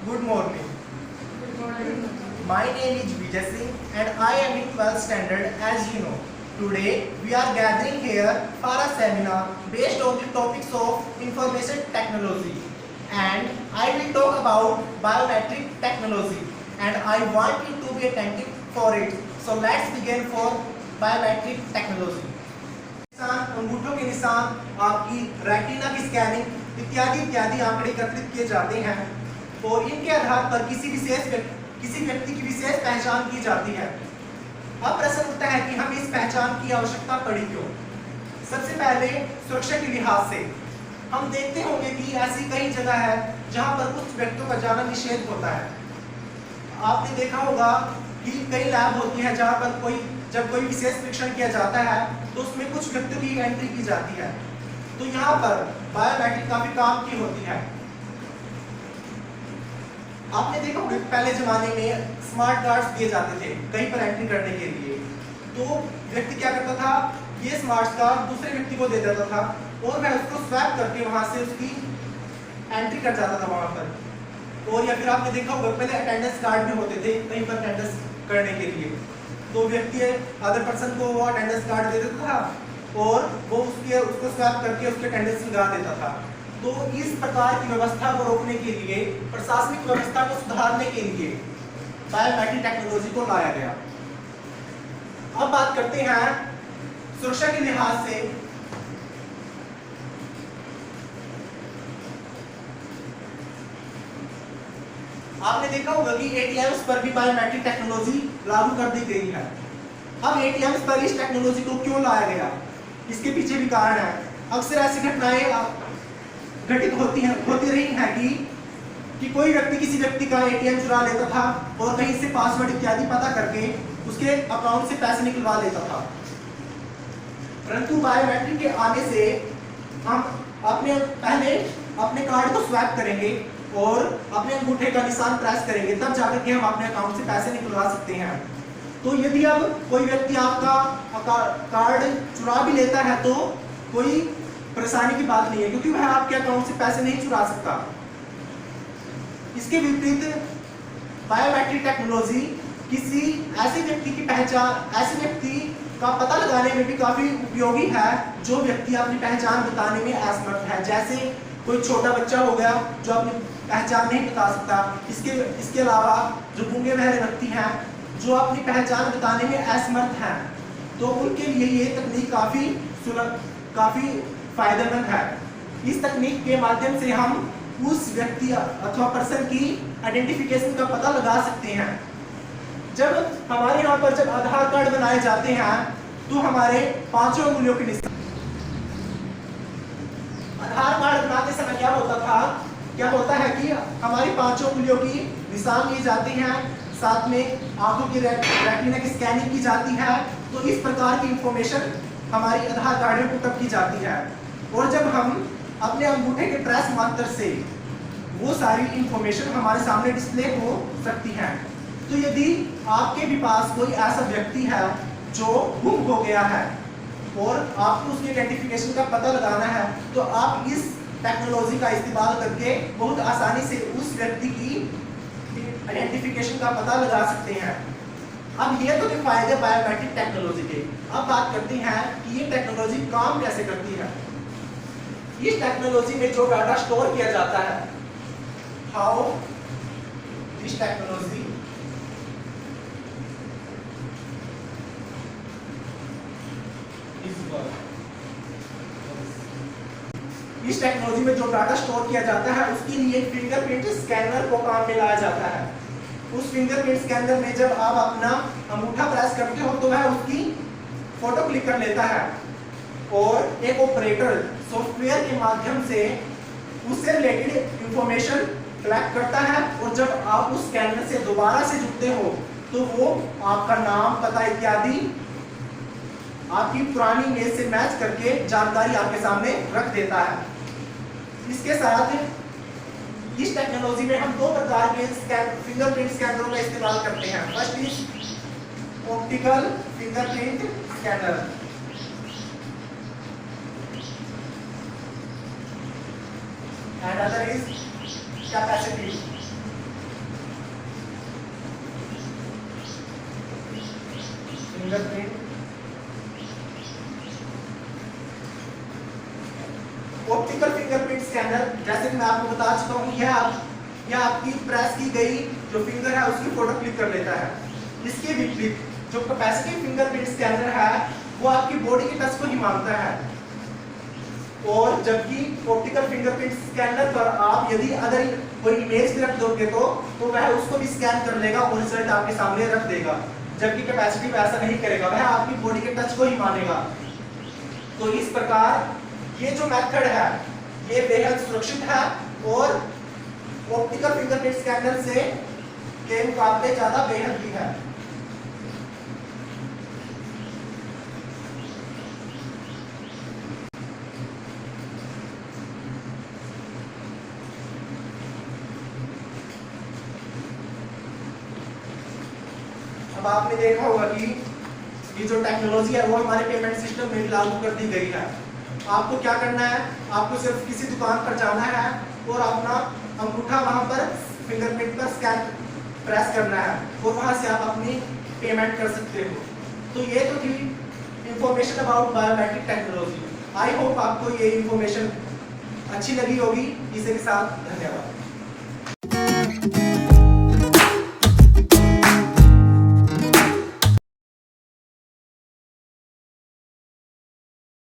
Good morning. Good morning. My name is Vijay Singh and I am in 12th standard as you know. Today we are gathering here for a seminar based on the topics of information technology and I will talk about biometric technology and I want you to be attentive for it. So let's begin for biometric technology. अंगूठों के निशान, आपकी retina की scanning इत्यादि इत्यादि आंकड़े एकत्रित किए जाते हैं और इनके आधार पर किसी व्यक्ति की विशेष पहचान की जाती है। अब प्रश्न उठता है कि हमें इस पहचान की आवश्यकता पड़ी क्यों? सबसे पहले सुरक्षा के लिहाज से हम देखते होंगे कि ऐसी कई जगह है जहां पर कुछ व्यक्तियों का जाना निषेध होता है। आपने देखा होगा कि कई लैब होती है जहां पर जब कोई विशेष परीक्षण किया जाता है तो उसमें कुछ व्यक्तियों की एंट्री की जाती है। तो यहाँ पर बायोमेट्रिक काफी काम की होती है। आपने देखा होगा पहले जमाने में स्मार्ट कार्ड्स दिए जाते थे कहीं पर एंट्री करने के लिए। तो व्यक्ति क्या करता था, ये स्मार्ट कार्ड दूसरे व्यक्ति को दे देता था और वह उसको स्वैप करके वहां से उसकी एंट्री कर जाता था वहां पर। और या फिर आपने देखा होगा पहले अटेंडेंस कार्ड भी होते थे कहीं पर अटेंडेंस करने के लिए, तो व्यक्ति अदर पर्सन को वो अटेंडेंस कार्ड दे देता था और वो उसको स्वैप करके उसके अटेंडेंस लगा देता था। तो इस प्रकार की व्यवस्था को रोकने के लिए, प्रशासनिक व्यवस्था को सुधारने के लिए बायोमेट्रिक टेक्नोलॉजी को लाया गया। अब बात करते हैं सुरक्षा के लिहाज से। आपने देखा होगा कि एटीएम्स पर भी बायोमेट्रिक टेक्नोलॉजी लागू कर दी गई है। अब एटीएम्स पर इस टेक्नोलॉजी को क्यों लाया गया, इसके पीछे भी कारण है। अक्सर ऐसी घटनाएं घटित होती रही हैं कि कोई व्यक्ति किसी व्यक्ति का एटीएम चुरा लेता था और कहीं से पासवर्ड इत्यादि पता करके उसके अकाउंट से पैसे निकलवा लेता था। परंतु बायोमेट्रिक के आने से हम अपने कार्ड को स्वैप करेंगे और अपने अंगूठे का निशान प्रेस करेंगे, तब जाकर के हम अपने अकाउंट से पैसे निकलवा सकते हैं। तो यदि अब कोई व्यक्ति आपका कार्ड चुरा भी लेता है तो कोई परेशानी की बात नहीं है, क्योंकि वह आपके अकाउंट से पैसे नहीं चुरा सकता। इसके विपरीत बायोमेट्रिक टेक्नोलॉजी किसी ऐसे व्यक्ति की पहचान, ऐसे व्यक्ति का पता लगाने में भी काफी उपयोगी है जो व्यक्ति अपनी पहचान बताने में असमर्थ है। जैसे कोई छोटा बच्चा हो गया जो अपनी पहचान नहीं बता सकता। इसके अलावा जो गूंगे बहरे व्यक्ति हैं जो अपनी पहचान बताने में असमर्थ हैं, तो उनके लिए ये तकनीक काफी फायदेमंद है। इस तकनीक के माध्यम से हम उस व्यक्ति अथवा पर्सन की आइडेंटिफिकेशन का पता लगा सकते हैं। जब हमारे यहाँ पर जब आधार कार्ड बनाए जाते हैं तो हमारे 5 उंगलियों के निशान, आधार कार्ड बनाते समय क्या होता है कि हमारी 5 उंगलियों की निशान लिए जाते हैं, साथ में आंखों की रेटिना की स्कैनिंग की जाती है। तो इस प्रकार की इंफॉर्मेशन हमारी आधार कार्ड में पुटअप की जाती है और जब हम अपने अंगूठे के ट्रेस मार्कर से वो सारी इंफॉर्मेशन हमारे सामने डिस्प्ले हो सकती है। तो यदि आपके भी पास कोई ऐसा व्यक्ति है जो गुम हो गया है और आपको उसके आइडेंटिफिकेशन का पता लगाना है, तो आप इस टेक्नोलॉजी का इस्तेमाल करके बहुत आसानी से उस व्यक्ति की आइडेंटिफिकेशन का पता लगा सकते हैं। अब ये तो फायदे बायोमेट्रिक टेक्नोलॉजी के। अब बात करते हैं कि ये टेक्नोलॉजी काम कैसे करती है। इस टेक्नोलॉजी में जो डाटा स्टोर किया जाता है, हाउ दिस टेक्नोलॉजी इस टेक्नोलॉजी में जो डाटा स्टोर किया जाता है उसके लिए फिंगरप्रिंट स्कैनर को काम में लाया जाता है। उस फिंगरप्रिंट स्कैनर में जब आप अपना अंगूठा प्रेस करते हो तो वह उसकी फोटो क्लिक कर लेता है और एक ऑपरेटर सॉफ्टवेयर के माध्यम से उससे रिलेटेड इंफॉर्मेशन कलेक्ट करता है और जब आप उस स्कैनर से दोबारा से जुड़ते हो तो वो आपका नाम, पता इत्यादि आपकी पुरानी इमेज से मैच करके जानकारी आपके सामने रख देता है। इसके साथ इस टेक्नोलॉजी में हम 2 प्रकार के फिंगरप्रिंट स्कैनरों का इस्तेमाल करते हैं। First is optical fingerprint scanner and other is capacitive fingerprint optical fingerprint scanner, जैसे कि मैं आपको बता चुका हूँ, यह आपकी प्रेस की गई जो फिंगर है उसकी फोटो क्लिक कर लेता है। इसके विपरीत जो कैपेसिटिव फिंगरप्रिंट स्कैनर है वो आपकी बॉडी के टच को ही मांगता है, और जबकि ऑप्टिकल फिंगरप्रिंट स्कैनर पर आप यदि अगर कोई इमेज भी रख दोगे तो वह उसको भी स्कैन कर लेगा और रिजल्ट आपके सामने रख देगा, जबकि कैपेसिटिव ऐसा नहीं करेगा, वह आपकी बॉडी के टच को ही मानेगा। तो इस प्रकार ये जो मेथड है ये बेहद सुरक्षित है और ऑप्टिकल फिंगरप्रिंट स्कैनर से के मुकाबले ज्यादा बेहद भी है। अब आपने देखा होगा कि ये जो टेक्नोलॉजी है वो हमारे पेमेंट सिस्टम में लागू कर दी गई है। आपको क्या करना है, आपको सिर्फ किसी दुकान पर जाना है और अपना अंगूठा वहां पर फिंगरप्रिंट पर स्कैन प्रेस करना है और वहां से आप अपनी पेमेंट कर सकते हो। तो ये तो थी information about biometric technology. I hope आपको ये इंफॉर्मेशन अच्छी लगी होगी। इसी के साथ धन्यवाद।